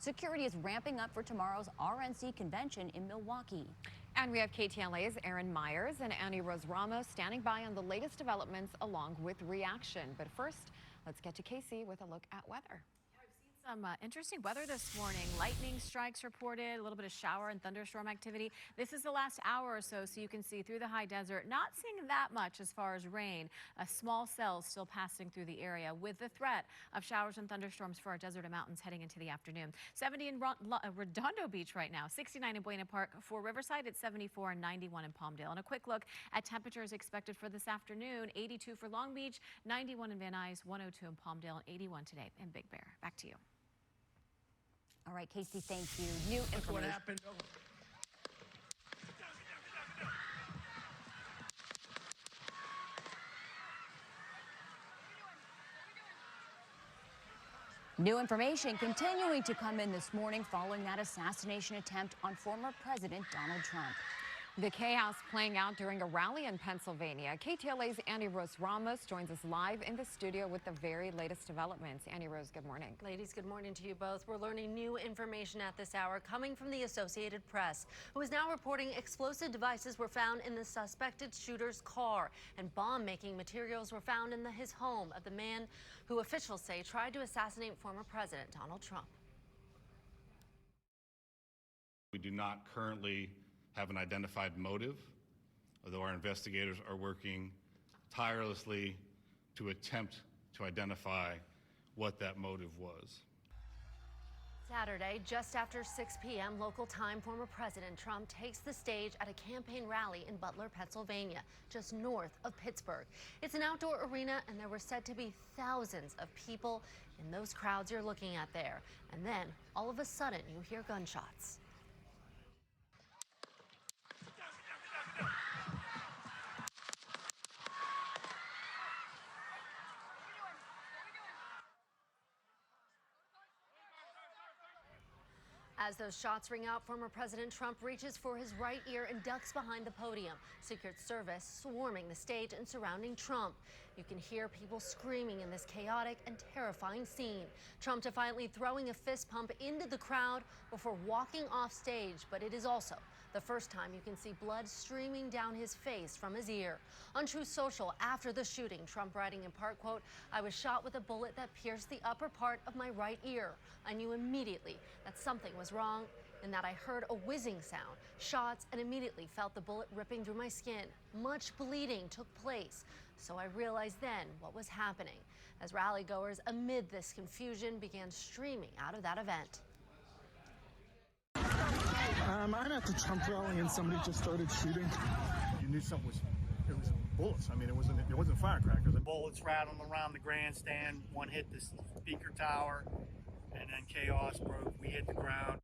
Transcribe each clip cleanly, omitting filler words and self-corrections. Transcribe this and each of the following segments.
Security is ramping up for tomorrow's RNC convention in Milwaukee. And we have KTLA's Aaron Myers and Annie Rose Ramos standing by on the latest developments along with reaction. But first, let's get to Casey with a look at weather. Some interesting weather this morning. Lightning strikes reported, a little bit of shower and thunderstorm activity. This is the last hour or so, so you can see through the high desert. Not seeing that much as far as rain. A small cell still passing through the area with the threat of showers and thunderstorms for our desert and mountains heading into the afternoon. 70 in Redondo Beach right now, 69 in Buena Park. For Riverside, it's 74 and 91 in Palmdale. And a quick look at temperatures expected for this afternoon. 82 for Long Beach, 91 in Van Nuys, 102 in Palmdale, and 81 today in Big Bear. Back to you. All right, Casey, thank you. New information. What happened? New information continuing to come in this morning following that assassination attempt on former President Donald Trump. The chaos playing out during a rally in Pennsylvania. KTLA's Annie Rose Ramos joins us live in the studio with the very latest developments. Annie Rose, good morning. Ladies, good morning to you both. We're learning new information at this hour coming from the Associated Press, who is now reporting explosive devices were found in the suspected shooter's car, and bomb-making materials were found in his home of the man who officials say tried to assassinate former President Donald Trump. We do not currently have an identified motive, although our investigators are working tirelessly to attempt to identify what that motive was. Saturday, just after 6 p.m. local time, former President Trump takes the stage at a campaign rally in Butler, Pennsylvania, just north of Pittsburgh. It's an outdoor arena, and there were said to be thousands of people in those crowds you're looking at there. And then, all of a sudden, you hear gunshots. As those shots ring out, former President Trump reaches for his right ear and ducks behind the podium. Secret Service swarming the stage and surrounding Trump. You can hear people screaming in this chaotic and terrifying scene. Trump defiantly throwing a fist pump into the crowd before walking off stage, but it is also the first time you can see blood streaming down his face from his ear. On Truth Social, after the shooting, Trump writing in part, quote, "I was shot with a bullet that pierced the upper part of my right ear. I knew immediately that something was wrong and that I heard a whizzing sound, shots, and immediately felt the bullet ripping through my skin. Much bleeding took place. So I realized then what was happening," as rally-goers amid this confusion began streaming out of that event. I'm at the Trump rally and somebody just started shooting. You knew something it was bullets. I mean, it wasn't firecrackers. Bullets rattling around the grandstand. One hit the speaker tower, and then chaos broke. We hit the ground.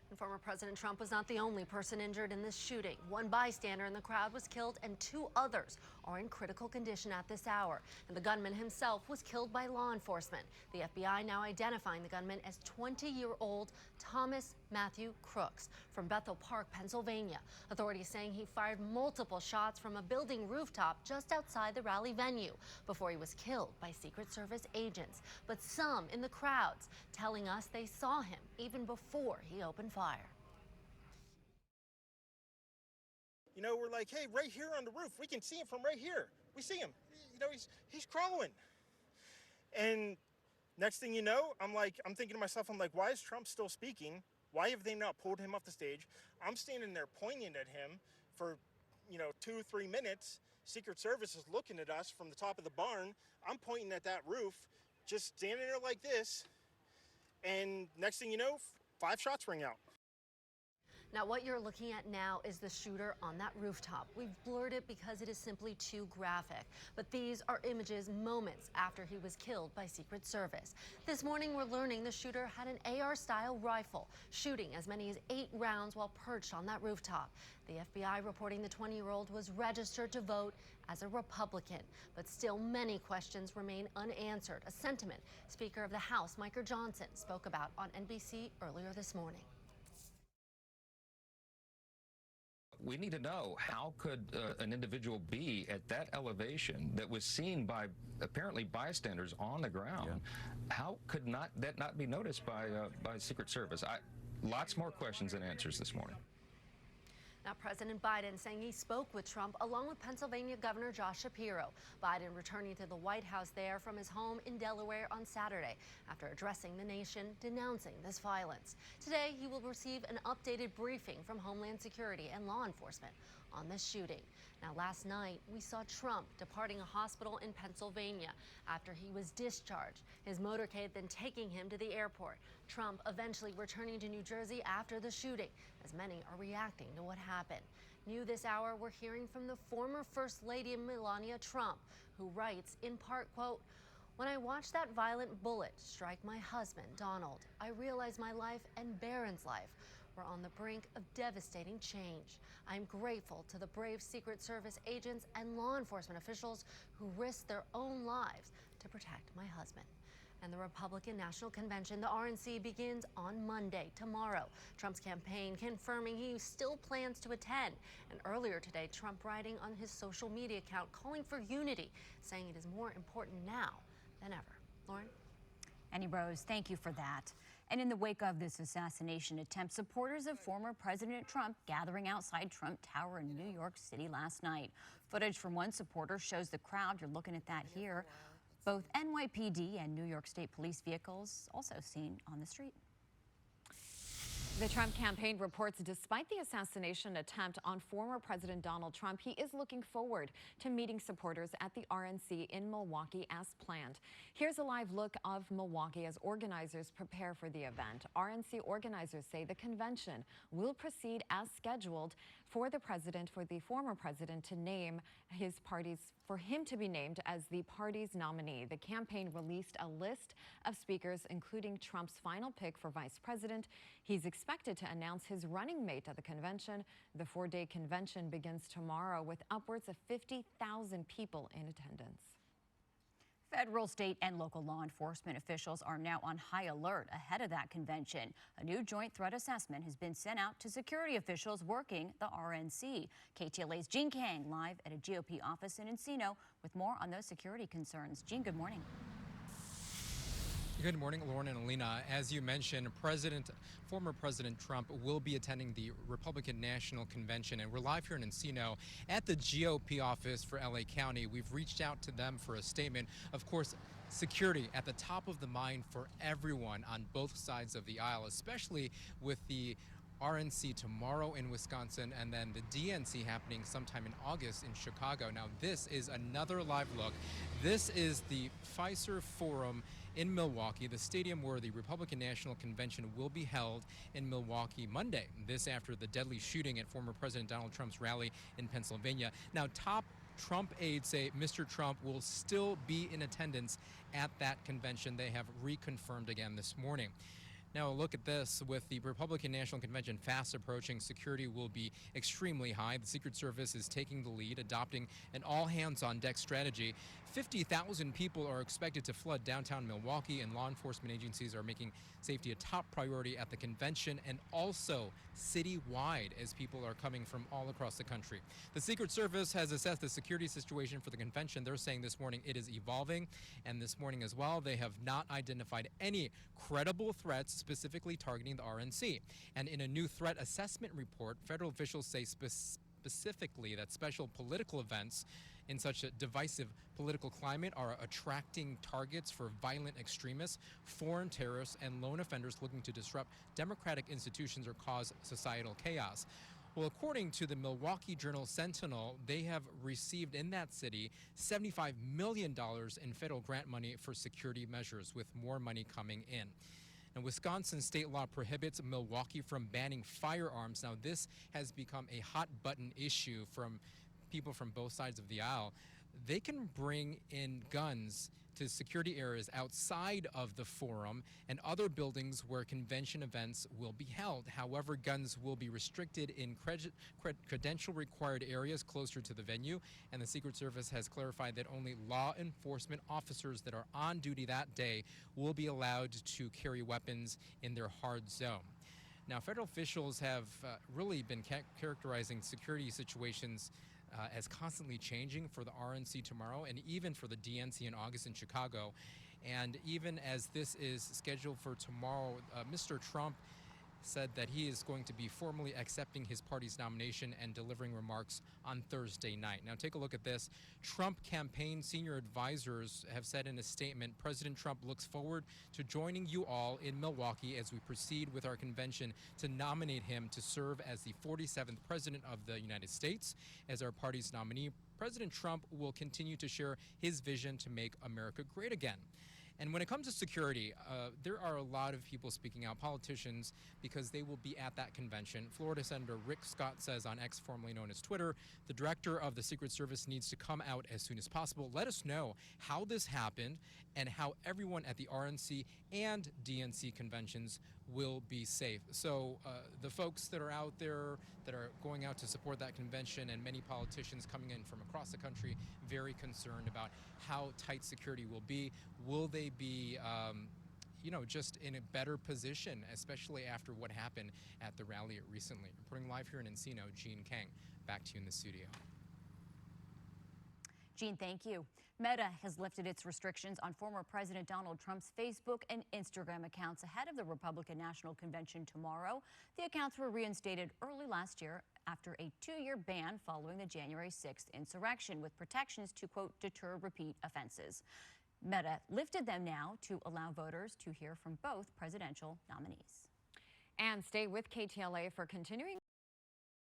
And former President Trump was not the only person injured in this shooting. One bystander in the crowd was killed, and 2 others are in critical condition at this hour. And the gunman himself was killed by law enforcement. The FBI now identifying the gunman as 20-year-old Thomas Matthew Crooks from Bethel Park, Pennsylvania. Authorities saying he fired multiple shots from a building rooftop just outside the rally venue before he was killed by Secret Service agents. But some in the crowds telling us they saw him even before he opened fire. You know, we're like, hey, right here on the roof, we can see him from right here. We see him. You know, he's crawling. And next thing you know, I'm thinking to myself, why is Trump still speaking? Why have they not pulled him off the stage? I'm standing there pointing at him for, 2-3 minutes. Secret Service is looking at us from the top of the barn. I'm pointing at that roof, just standing there like this. And next thing you know, 5 shots ring out. Now, what you're looking at now is the shooter on that rooftop. We've blurred it because it is simply too graphic. But these are images moments after he was killed by Secret Service. This morning, we're learning the shooter had an AR-style rifle, shooting as many as 8 rounds while perched on that rooftop. The FBI reporting the 20-year-old was registered to vote as a Republican. But still, many questions remain unanswered, a sentiment Speaker of the House, Mike Johnson, spoke about on NBC earlier this morning. We need to know, how could an individual be at that elevation that was seen by apparently bystanders on the ground? Yeah. How could that not be noticed by Secret Service? Lots more questions than answers this morning. Now, President Biden saying he spoke with Trump along with Pennsylvania Governor Josh Shapiro. Biden returning to the White House there from his home in Delaware on Saturday after addressing the nation, denouncing this violence. Today, he will receive an updated briefing from Homeland Security and law enforcement on the shooting. Now, last night, we saw Trump departing a hospital in Pennsylvania after he was discharged, his motorcade then taking him to the airport. Trump eventually returning to New Jersey after the shooting, as many are reacting to what happened. New this hour, we're hearing from the former First Lady Melania Trump, who writes, in part, quote, "When I watched that violent bullet strike my husband, Donald, I realized my life and Barron's life were on the brink of devastating change. I'm grateful to the brave Secret Service agents and law enforcement officials who risked their own lives to protect my husband." And the Republican National Convention, the RNC, begins on Monday, tomorrow. Trump's campaign confirming he still plans to attend. And earlier today, Trump writing on his social media account calling for unity, saying it is more important now than ever. Lauren? Annie Rose, thank you for that. And in the wake of this assassination attempt, supporters of former President Trump gathering outside Trump Tower in New York City last night. Footage from one supporter shows the crowd. You're looking at that here. Both NYPD and New York State police vehicles also seen on the street. The Trump campaign reports despite the assassination attempt on former President Donald Trump, he is looking forward to meeting supporters at the RNC in Milwaukee as planned. Here's a live look of Milwaukee as organizers prepare for the event. RNC organizers say the convention will proceed as scheduled for the former president to name for him to be named as the party's nominee. The campaign released a list of speakers, including Trump's final pick for vice president. He's expected to announce his running mate at the convention. The 4-day convention begins tomorrow with upwards of 50,000 people in attendance. Federal, state, and local law enforcement officials are now on high alert ahead of that convention. A new joint threat assessment has been sent out to security officials working the RNC. KTLA's Jean Kang live at a GOP office in Encino with more on those security concerns. Jean, good morning. Good morning, Lauren and Alina. As you mentioned, former President Trump will be attending the Republican National Convention, and we're live here in Encino at the GOP office for LA County. We've reached out to them for a statement. Of course, security at the top of the mind for everyone on both sides of the aisle, especially with the RNC tomorrow in Wisconsin and then the DNC happening sometime in August in Chicago. Now, this is another live look. This is the Pfizer Forum in Milwaukee, the stadium where the Republican National Convention will be held in Milwaukee Monday. This after the deadly shooting at former President Donald Trump's rally in Pennsylvania. Now, top Trump aides say Mr. Trump will still be in attendance at that convention. They have reconfirmed again this morning. Now, a look at this. With the Republican National Convention fast approaching, security will be extremely high. The Secret Service is taking the lead, adopting an all-hands-on-deck strategy. 50,000 people are expected to flood downtown Milwaukee, and law enforcement agencies are making safety a top priority at the convention and also citywide as people are coming from all across the country. The Secret Service has assessed the security situation for the convention. They're saying this morning it is evolving, and this morning as well, they have not identified any credible threats specifically targeting the RNC. And in a new threat assessment report, federal officials say specifically that special political events in such a divisive political climate are attracting targets for violent extremists, foreign terrorists, and lone offenders looking to disrupt democratic institutions or cause societal chaos. Well, according to the Milwaukee Journal-Sentinel, they have received in that city $75 million in federal grant money for security measures, with more money coming in. And Wisconsin state law prohibits Milwaukee from banning firearms. Now, this has become a hot button issue from people from both sides of the aisle. They can bring in guns to security areas outside of the forum and other buildings where convention events will be held. However, guns will be restricted in credential required areas closer to the venue, and the Secret Service has clarified that only law enforcement officers that are on duty that day will be allowed to carry weapons in their hard zone. Now, federal officials have really been characterizing security situations as constantly changing for the RNC tomorrow and even for the DNC in August in Chicago. And even as this is scheduled for tomorrow, Mr. Trump said that he is going to be formally accepting his party's nomination and delivering remarks on Thursday night. Now take a look at this. Trump campaign senior advisors have said in a statement, President Trump looks forward to joining you all in Milwaukee as we proceed with our convention to nominate him to serve as the 47th President of the United States. As our party's nominee, President Trump will continue to share his vision to make America great again. And when it comes to security, there are a lot of people speaking out, politicians, because they will be at that convention. Florida Senator Rick Scott says on X, formerly known as Twitter, the director of the Secret Service needs to come out as soon as possible. Let us know how this happened and how everyone at the RNC and DNC conventions will be safe. So the folks that are out there that are going out to support that convention and many politicians coming in from across the country, very concerned about how tight security will be. Will they be, just in a better position, especially after what happened at the rally recently? Reporting live here in Encino, Gene Kang, back to you in the studio. Gene, thank you. Meta has lifted its restrictions on former President Donald Trump's Facebook and Instagram accounts ahead of the Republican National Convention tomorrow. The accounts were reinstated early last year after a 2-year ban following the January 6th insurrection, with protections to, quote, deter repeat offenses. Meta lifted them now to allow voters to hear from both presidential nominees. And stay with KTLA for continuing